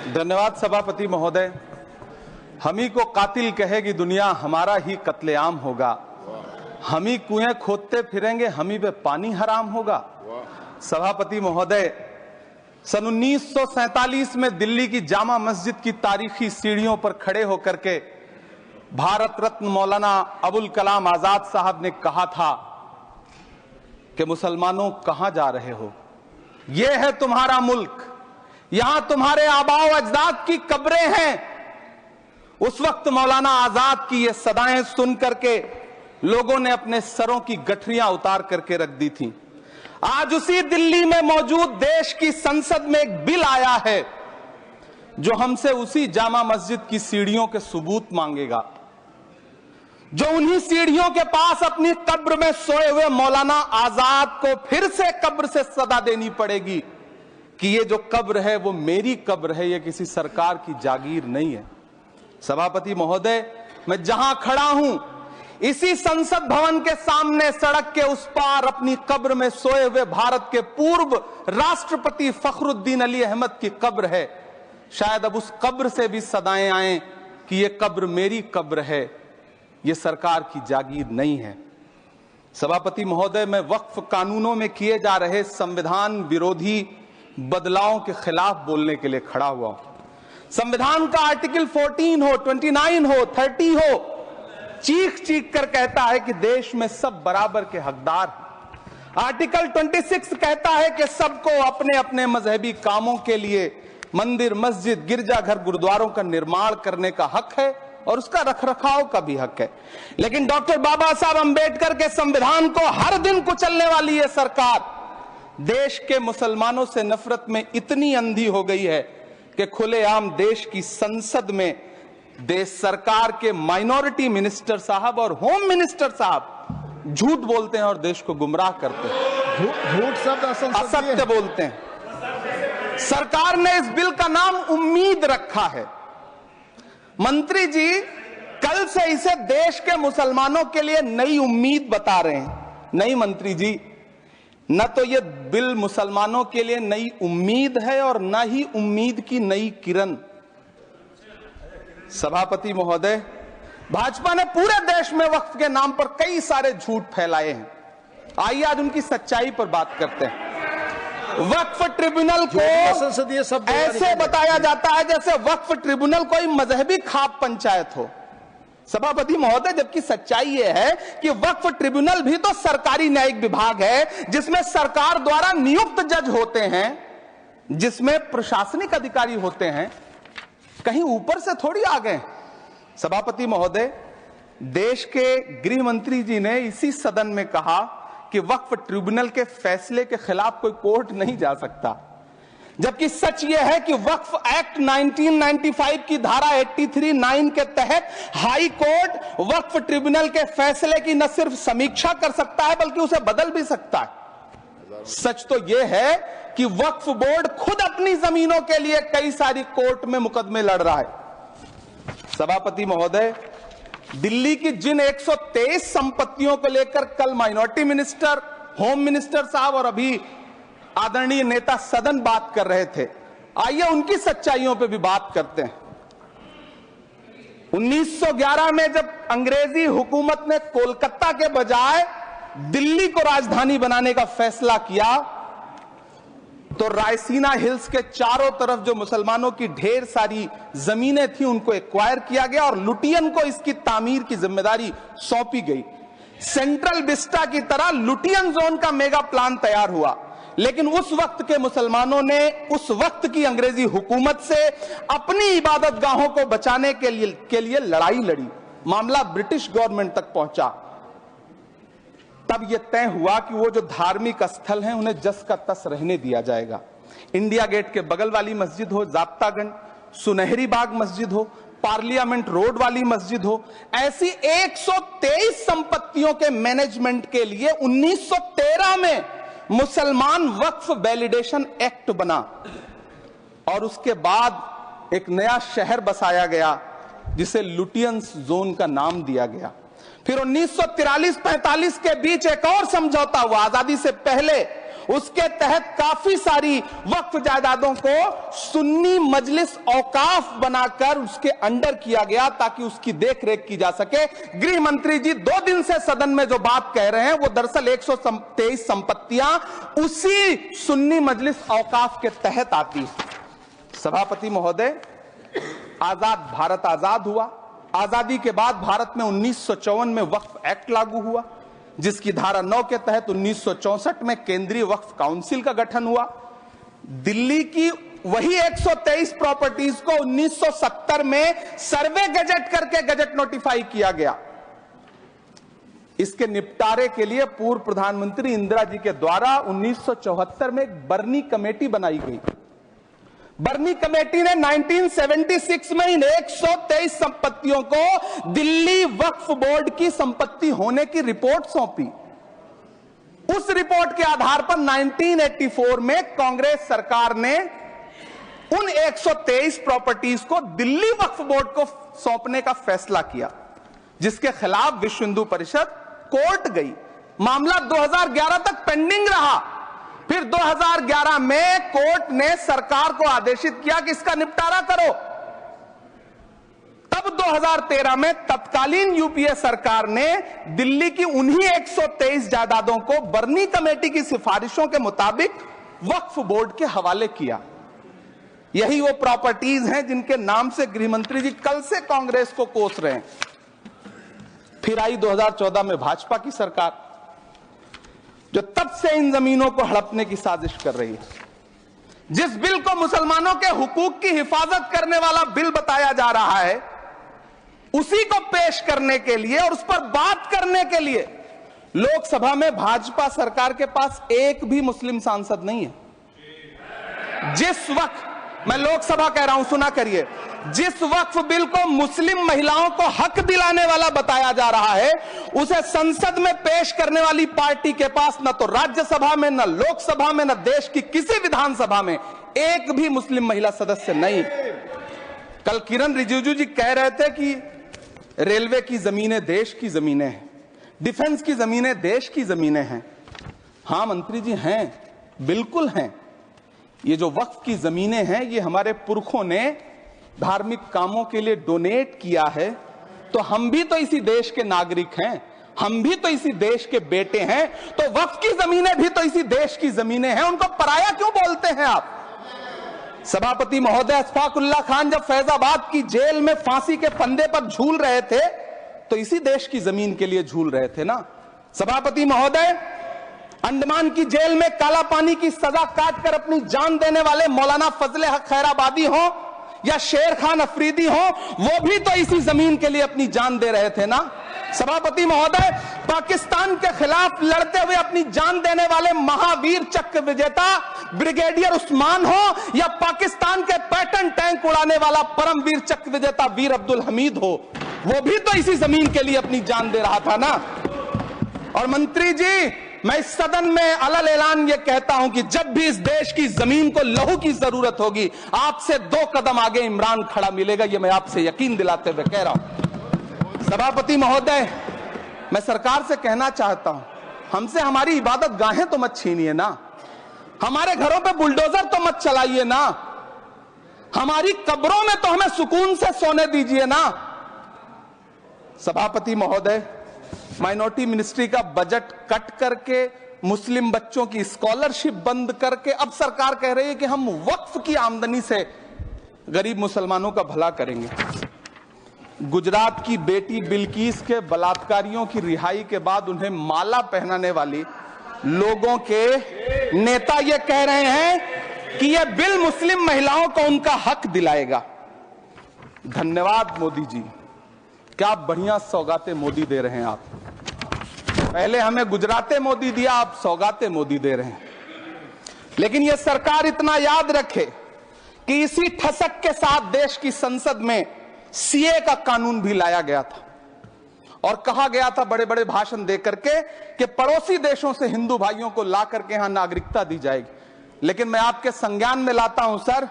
धन्यवाद सभापति महोदय। हम ही को कातिल कहेगी दुनिया, हमारा ही कत्लेआम होगा। हम ही कुएं खोदते फिरेंगे, हम ही पे पानी हराम होगा। सभापति महोदय, सन 1947 में दिल्ली की जामा मस्जिद की तारीखी सीढ़ियों पर खड़े होकर के भारत रत्न मौलाना अबुल कलाम आजाद साहब ने कहा था कि मुसलमानों कहां जा रहे हो, यह है तुम्हारा मुल्क, यहां तुम्हारे आबाओ अजदाद की कब्रें हैं। उस वक्त मौलाना आजाद की ये सदाएं सुन करके लोगों ने अपने सरों की गठरियां उतार करके रख दी थी। आज उसी दिल्ली में मौजूद देश की संसद में एक बिल आया है जो हमसे उसी जामा मस्जिद की सीढ़ियों के सबूत मांगेगा, जो उन्हीं सीढ़ियों के पास अपनी कब्र में सोए हुए मौलाना आजाद को फिर से कब्र से सदा देनी पड़ेगी कि ये जो कब्र है वो मेरी कब्र है, ये किसी सरकार की जागीर नहीं है। सभापति महोदय, मैं जहां खड़ा हूं इसी संसद भवन के सामने सड़क के उस पार अपनी कब्र में सोए हुए भारत के पूर्व राष्ट्रपति फखरुद्दीन अली अहमद की कब्र है। शायद अब उस कब्र से भी सदाएं आए कि ये कब्र मेरी कब्र है, ये सरकार की जागीर नहीं है। सभापति महोदय, मैं वक्फ कानूनों में किए जा रहे संविधान विरोधी बदलावों के खिलाफ बोलने के लिए खड़ा हुआ हूं। संविधान का आर्टिकल 14 हो, 29 हो, 30 हो, चीख चीख कर कहता है कि देश में सब बराबर के हकदार हैं। आर्टिकल 26 कहता है कि सबको अपने अपने मजहबी कामों के लिए मंदिर, मस्जिद, गिरजाघर, गुरुद्वारों का निर्माण करने का हक है और उसका रखरखाव का भी हक है। लेकिन डॉक्टर बाबा साहब अंबेडकर के संविधान को हर दिन कुचलने वाली ये सरकार देश के मुसलमानों से नफरत में इतनी अंधी हो गई है कि खुलेआम देश की संसद में देश सरकार के माइनॉरिटी मिनिस्टर साहब और होम मिनिस्टर साहब झूठ बोलते हैं और देश को गुमराह करते हैं, झूठ शब्द असत्य बोलते हैं। सरकार ने इस बिल का नाम उम्मीद रखा है। मंत्री जी कल से इसे देश के मुसलमानों के लिए नई उम्मीद बता रहे हैं। नहीं मंत्री जी, न तो ये बिल मुसलमानों के लिए नई उम्मीद है और न ही उम्मीद की नई किरण। सभापति महोदय, भाजपा ने पूरे देश में वक्फ के नाम पर कई सारे झूठ फैलाए हैं। आइए आज उनकी सच्चाई पर बात करते हैं। वक्फ ट्रिब्यूनल को ऐसे बताया जाता है जैसे वक्फ ट्रिब्यूनल कोई मजहबी खाप पंचायत हो। सभापति महोदय, जबकि सच्चाई यह है कि वक्फ ट्रिब्यूनल भी तो सरकारी न्यायिक विभाग है जिसमें सरकार द्वारा नियुक्त जज होते हैं, जिसमें प्रशासनिक अधिकारी होते हैं, कहीं ऊपर से थोड़ी आ गए। सभापति महोदय, देश के गृह मंत्री जी ने इसी सदन में कहा कि वक्फ ट्रिब्यूनल के फैसले के खिलाफ कोई कोर्ट नहीं जा सकता, जबकि सच यह है कि वक्फ एक्ट 1995 की धारा 83(9) के तहत हाई कोर्ट वक्फ ट्रिब्यूनल के फैसले की न सिर्फ समीक्षा कर सकता है बल्कि उसे बदल भी सकता है। सच तो यह है कि वक्फ बोर्ड खुद अपनी जमीनों के लिए कई सारी कोर्ट में मुकदमे लड़ रहा है। सभापति महोदय, दिल्ली की जिन 123 संपत्तियों को लेकर कल माइनॉरिटी मिनिस्टर, होम मिनिस्टर साहब और अभी आदरणीय नेता सदन बात कर रहे थे, आइए उनकी सच्चाइयों पे भी बात करते हैं। 1911 में जब अंग्रेजी हुकूमत ने कोलकाता के बजाय दिल्ली को राजधानी बनाने का फैसला किया तो रायसीना हिल्स के चारों तरफ जो मुसलमानों की ढेर सारी जमीनें थी उनको एक्वायर किया गया और लुटियन को इसकी तामीर की जिम्मेदारी सौंपी गई। सेंट्रल विस्टा की तरह लुटियन जोन का मेगा प्लान तैयार हुआ, लेकिन उस वक्त के मुसलमानों ने उस वक्त की अंग्रेजी हुकूमत से अपनी इबादत गाहों को बचाने के लिए लड़ाई लड़ी। मामला ब्रिटिश गवर्नमेंट तक पहुंचा। तब यह तय हुआ कि वो जो धार्मिक स्थल हैं उन्हें जस का तस रहने दिया जाएगा। इंडिया गेट के बगल वाली मस्जिद हो, जाप्तागंज, सुनहरी बाग मस्जिद हो, पार्लियामेंट रोड वाली मस्जिद हो, ऐसी 123 संपत्तियों के मैनेजमेंट के लिए 1913 में मुसलमान वक्फ वैलिडेशन एक्ट बना और उसके बाद एक नया शहर बसाया गया जिसे लुटियंस जोन का नाम दिया गया। फिर 1943-45 के बीच एक और समझौता हुआ आजादी से पहले उसके तहत काफी सारी वक्फ जायदादों को सुन्नी मजलिस औकाफ बनाकर उसके अंडर किया गया ताकि उसकी देखरेख की जा सके। गृह मंत्री जी 2 दिन से सदन में जो बात कह रहे हैं वो दरअसल 123 संपत्तियां उसी सुन्नी मजलिस औकाफ के तहत आती है। सभापति महोदय, आजाद भारत आजाद हुआ। आजादी के बाद भारत में 1954 में वक्फ एक्ट लागू हुआ, जिसकी धारा 9 के तहत 1964 में केंद्रीय वक्फ काउंसिल का गठन हुआ। दिल्ली की वही 123 प्रॉपर्टीज को 1970 में सर्वे गजट करके गजट नोटिफाई किया गया। इसके निपटारे के लिए पूर्व प्रधानमंत्री इंदिरा जी के द्वारा 1974 में एक बर्नी कमेटी बनाई गई। बर्नी कमेटी ने 1976 में इन 123 संपत्तियों को दिल्ली वक्फ बोर्ड की संपत्ति होने की रिपोर्ट सौंपी। उस रिपोर्ट के आधार पर 1984 में कांग्रेस सरकार ने उन 123 प्रॉपर्टीज को दिल्ली वक्फ बोर्ड को सौंपने का फैसला किया, जिसके खिलाफ विश्व हिंदू परिषद कोर्ट गई। मामला 2011 तक पेंडिंग रहा। फिर 2011 में कोर्ट ने सरकार को आदेशित किया कि इसका निपटारा करो। तब 2013 में तत्कालीन यूपीए सरकार ने दिल्ली की उन्हीं 123 जायदादों को बर्नी कमेटी की सिफारिशों के मुताबिक वक्फ बोर्ड के हवाले किया। यही वो प्रॉपर्टीज हैं जिनके नाम से गृह मंत्री जी कल से कांग्रेस को कोस रहे हैं। फिर आई 2014 में भाजपा की सरकार, जो तब से इन जमीनों को हड़पने की साजिश कर रही है। जिस बिल को मुसलमानों के हुकूक की हिफाजत करने वाला बिल बताया जा रहा है, उसी को पेश करने के लिए और उस पर बात करने के लिए लोकसभा में भाजपा सरकार के पास एक भी मुस्लिम सांसद नहीं है। जिस वक्त, मैं लोकसभा कह रहा हूं, सुना करिए, जिस वक्फ बिल को मुस्लिम महिलाओं को हक दिलाने वाला बताया जा रहा है, उसे संसद में पेश करने वाली पार्टी के पास न तो राज्यसभा में, न लोकसभा में, न देश की किसी विधानसभा में एक भी मुस्लिम महिला सदस्य नहीं। कल किरण रिजिजू जी कह रहे थे कि रेलवे की जमीनें देश की जमीनें हैं, डिफेंस की जमीनें देश की जमीनें हैं। हां मंत्री जी, हैं, बिल्कुल हैं। ये जो वक्फ की जमीनें हैं, ये हमारे पुरखों ने धार्मिक कामों के लिए डोनेट किया है। तो हम भी तो इसी देश के नागरिक हैं, हम भी तो इसी देश के बेटे हैं। तो वक्फ की जमीनें भी तो इसी देश की जमीनें हैं, उनको पराया क्यों बोलते हैं आप? सभापति महोदय, अशफाकुल्लाह खान जब फैजाबाद की जेल में फांसी के फंदे पर झूल रहे थे, तो इसी देश की जमीन के लिए झूल रहे थे ना। सभापति महोदय, अंडमान की जेल में काला पानी की सजा काटकर अपनी जान देने वाले मौलाना फजले हक खैराबादी हो या शेर खान अफरीदी हो, वो भी तो इसी जमीन के लिए अपनी जान दे रहे थे ना। सभापति महोदय, पाकिस्तान के खिलाफ लड़ते हुए अपनी जान देने वाले महावीर चक्र विजेता ब्रिगेडियर उस्मान हो या पाकिस्तान के पैटर्न टैंक उड़ाने वाला परमवीर चक्र विजेता वीर अब्दुल हमीद हो, वो भी तो इसी जमीन के लिए अपनी जान दे रहा था ना। और मंत्री जी, मैं इस सदन में अलग ऐलान ये कहता हूं कि जब भी इस देश की जमीन को लहू की जरूरत होगी, आपसे 2 कदम आगे इमरान खड़ा मिलेगा। ये मैं आपसे यकीन दिलाते हुए कह रहा हूं। सभापति महोदय, मैं सरकार से कहना चाहता हूं, हमसे हमारी इबादत गाहें तो मत छीनिए ना, हमारे घरों पे बुलडोजर तो मत चलाइए ना, हमारी कब्रों में तो हमें सुकून से सोने दीजिए ना। सभापति महोदय, माइनॉरिटी मिनिस्ट्री का बजट कट करके, मुस्लिम बच्चों की स्कॉलरशिप बंद करके अब सरकार कह रही है कि हम वक्फ की आमदनी से गरीब मुसलमानों का भला करेंगे। गुजरात की बेटी बिल्किस के बलात्कारियों की रिहाई के बाद उन्हें माला पहनाने वाली लोगों के नेता ये कह रहे हैं कि यह बिल मुस्लिम महिलाओं को उनका हक दिलाएगा। धन्यवाद मोदी जी, क्या बढ़िया सौगातें मोदी दे रहे हैं आप। पहले हमें गुजराते मोदी दिया, आप सौगातें मोदी दे रहे हैं। लेकिन यह सरकार इतना याद रखे कि इसी ठसक के साथ देश की संसद में सीए का कानून भी लाया गया था और कहा गया था बड़े बड़े भाषण देकर के कि पड़ोसी देशों से हिंदू भाइयों को ला करके यहां नागरिकता दी जाएगी। लेकिन मैं आपके संज्ञान में लाता हूं सर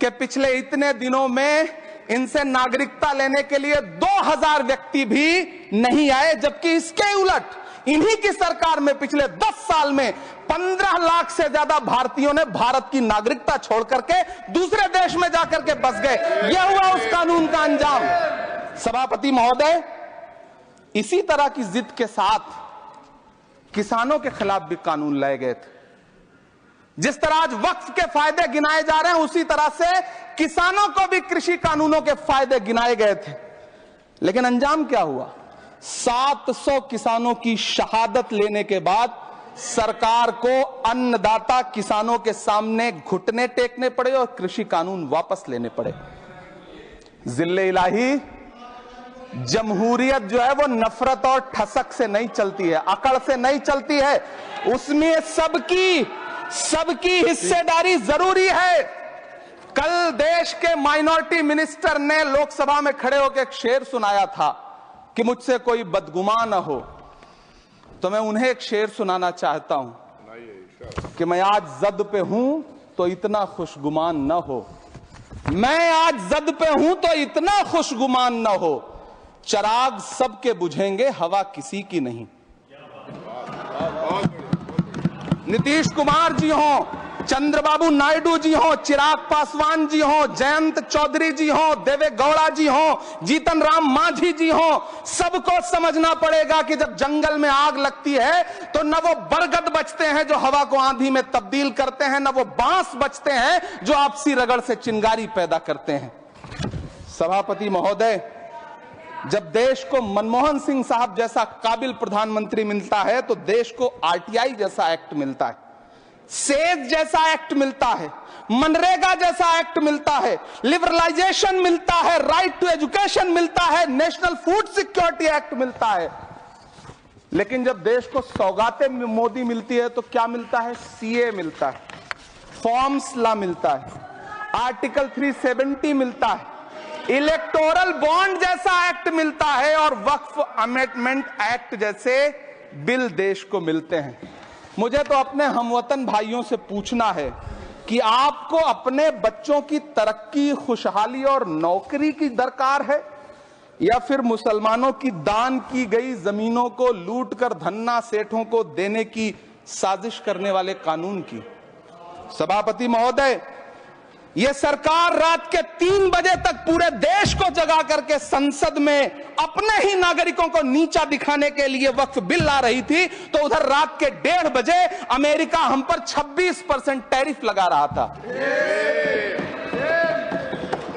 कि पिछले इतने दिनों में इनसे नागरिकता लेने के लिए 2000 व्यक्ति भी नहीं आए, जबकि इसके उलट इन्हीं की सरकार में पिछले 10 साल में 15 लाख से ज्यादा भारतीयों ने भारत की नागरिकता छोड़ करके दूसरे देश में जाकर के बस गए। यह हुआ उस कानून का अंजाम। सभापति महोदय, इसी तरह की जिद के साथ किसानों के खिलाफ भी कानून लाए गए थे। जिस तरह आज वक्फ के फायदे गिनाए जा रहे हैं, उसी तरह से किसानों को भी कृषि कानूनों के फायदे गिनाए गए थे। लेकिन अंजाम क्या हुआ? 700 किसानों की शहादत लेने के बाद सरकार को अन्नदाता किसानों के सामने घुटने टेकने पड़े और कृषि कानून वापस लेने पड़े। जिल्ले इलाही, जमहूरियत जो है वो नफरत और ठसक से नहीं चलती है, अकड़ से नहीं चलती है। उसमें सबकी हिस्सेदारी जरूरी है। कल देश के माइनॉरिटी मिनिस्टर ने लोकसभा में खड़े होकर एक शेर सुनाया था कि मुझसे कोई बदगुमान न हो, तो मैं उन्हें एक शेर सुनाना चाहता हूं कि मैं आज जद पे हूं तो इतना खुशगुमान न हो, मैं आज जद पे हूं तो इतना खुशगुमान न हो, चराग सबके बुझेंगे हवा किसी की नहीं। नीतीश कुमार जी हो, चंद्रबाबू नायडू जी हो, चिराग पासवान जी हो, जयंत चौधरी जी हो, देवे गौड़ा जी हो, जीतन राम मांझी जी हो, सबको समझना पड़ेगा कि जब जंगल में आग लगती है तो न वो बरगद बचते हैं जो हवा को आंधी में तब्दील करते हैं, न वो बांस बचते हैं जो आपसी रगड़ से चिंगारी पैदा करते हैं। सभापति महोदय, जब देश को मनमोहन सिंह साहब जैसा काबिल प्रधानमंत्री मिलता है तो देश को आरटीआई जैसा एक्ट मिलता है, सेज जैसा एक्ट मिलता है, मनरेगा जैसा एक्ट मिलता है, लिबरलाइजेशन मिलता है, राइट टू एजुकेशन मिलता है, नेशनल फूड सिक्योरिटी एक्ट मिलता है। लेकिन जब देश को सौगातें मोदी मिलती है तो क्या मिलता है? सीए मिलता है, फॉर्म्स लॉ मिलता है, आर्टिकल 370 मिलता है, इलेक्टोरल बॉन्ड जैसा एक्ट मिलता है और वक्फ अमेंडमेंट एक्ट जैसे बिल देश को मिलते हैं। मुझे तो अपने हमवतन भाइयों से पूछना है कि आपको अपने बच्चों की तरक्की, खुशहाली और नौकरी की दरकार है या फिर मुसलमानों की दान की गई जमीनों को लूटकर धन्ना सेठों को देने की साजिश करने वाले कानून की? सभापति महोदय, यह सरकार रात के 3 बजे तक पूरे देश को जगा करके संसद में अपने ही नागरिकों को नीचा दिखाने के लिए वक्फ बिल ला रही थी, तो उधर रात के 1:30 बजे अमेरिका हम पर 26% टैरिफ लगा रहा था।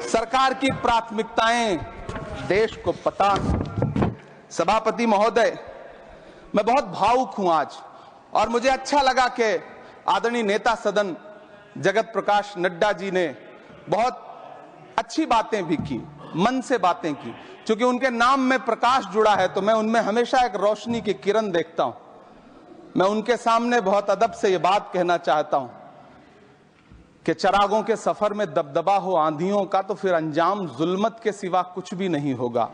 सरकार की प्राथमिकताएं देश को पता। सभापति महोदय, मैं बहुत भावुक हूं आज, और मुझे अच्छा लगा कि आदरणीय नेता सदन जगत प्रकाश नड्डा जी ने बहुत अच्छी बातें भी की, मन से बातें की। क्योंकि उनके नाम में प्रकाश जुड़ा है तो मैं उनमें हमेशा एक रोशनी की किरण देखता हूं। मैं उनके सामने बहुत अदब से यह बात कहना चाहता हूं कि चरागों के सफर में दबदबा हो आंधियों का तो फिर अंजाम जुल्मत के सिवा कुछ भी नहीं होगा।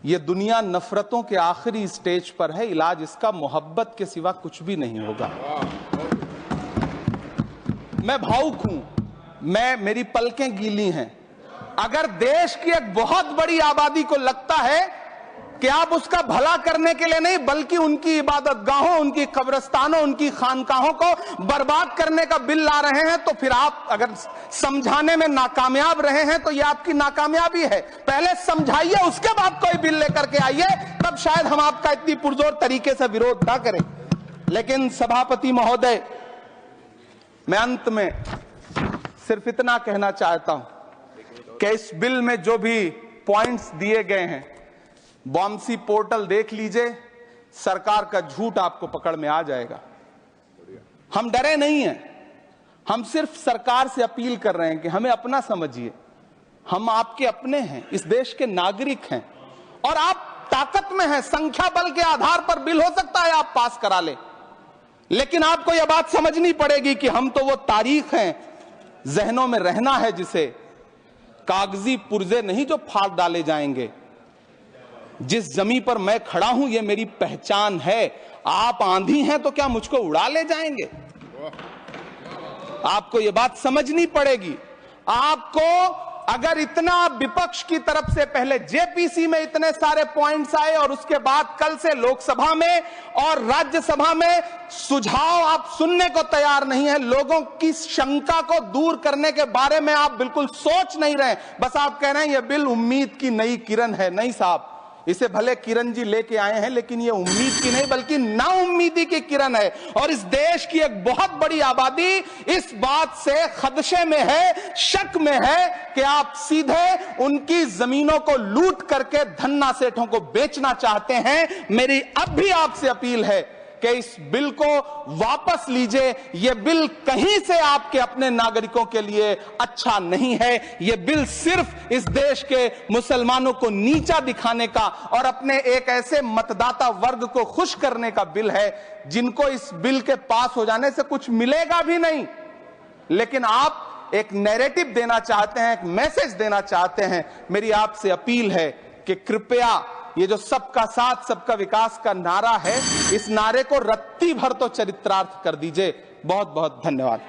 यह दुनिया नफरतों के आखिरी स्टेज पर है, इलाज इसका मोहब्बत के सिवा कुछ भी नहीं होगा। मैं भावुक हूं, मेरी पलकें गीली हैं। अगर देश की एक बहुत बड़ी आबादी को लगता है कि आप उसका भला करने के लिए नहीं बल्कि उनकी इबादतगाहों, उनकी कब्रिस्तानों, उनकी खानकाहों को बर्बाद करने का बिल ला रहे हैं, तो फिर आप अगर समझाने में नाकामयाब रहे हैं तो यह आपकी नाकामयाबी है। पहले समझाइए, उसके बाद कोई बिल लेकर के आइए, तब शायद हम आपका इतनी पुरजोर तरीके से विरोध ना करें। लेकिन सभापति महोदय, मैं अंत में सिर्फ इतना कहना चाहता हूं कि इस बिल में जो भी पॉइंट्स दिए गए हैं, बॉम्सी पोर्टल देख लीजिए, सरकार का झूठ आपको पकड़ में आ जाएगा। हम डरे नहीं हैं, हम सिर्फ सरकार से अपील कर रहे हैं कि हमें अपना समझिए। हम आपके अपने हैं, इस देश के नागरिक हैं और आप ताकत में हैं। संख्या बल के आधार पर बिल हो सकता है आप पास करा ले, लेकिन आपको यह बात समझनी पड़ेगी कि हम तो वो तारीख हैं, जहनों में रहना है जिसे कागजी पुर्जे नहीं जो फाड़ डाले जाएंगे। जिस जमीन पर मैं खड़ा हूं ये मेरी पहचान है। आप आंधी हैं तो क्या मुझको उड़ा ले जाएंगे? आपको यह बात समझनी पड़ेगी। आपको अगर इतना विपक्ष की तरफ से पहले जेपीसी में इतने सारे पॉइंट्स आए और उसके बाद कल से लोकसभा में और राज्यसभा में सुझाव आप सुनने को तैयार नहीं है, लोगों की शंका को दूर करने के बारे में आप बिल्कुल सोच नहीं रहे, बस आप कह रहे हैं यह बिल उम्मीद की नई किरण है। नहीं साहब, इसे भले किरण जी लेके आए हैं, लेकिन ये उम्मीद की नहीं बल्कि नाउम्मीदी की किरण है। और इस देश की एक बहुत बड़ी आबादी इस बात से खदशे में है, शक में है कि आप सीधे उनकी जमीनों को लूट करके धन्ना सेठों को बेचना चाहते हैं। मेरी अब भी आपसे अपील है कि इस बिल को वापस लीजिए। यह बिल कहीं से आपके अपने नागरिकों के लिए अच्छा नहीं है। यह बिल सिर्फ इस देश के मुसलमानों को नीचा दिखाने का और अपने एक ऐसे मतदाता वर्ग को खुश करने का बिल है जिनको इस बिल के पास हो जाने से कुछ मिलेगा भी नहीं। लेकिन आप एक नैरेटिव देना चाहते हैं, एक मैसेज देना चाहते हैं। मेरी आपसे अपील है कि कृपया ये जो सबका साथ सबका विकास का नारा है, इस नारे को रत्ती भर तो चरित्रार्थ कर दीजिए। बहुत बहुत धन्यवाद।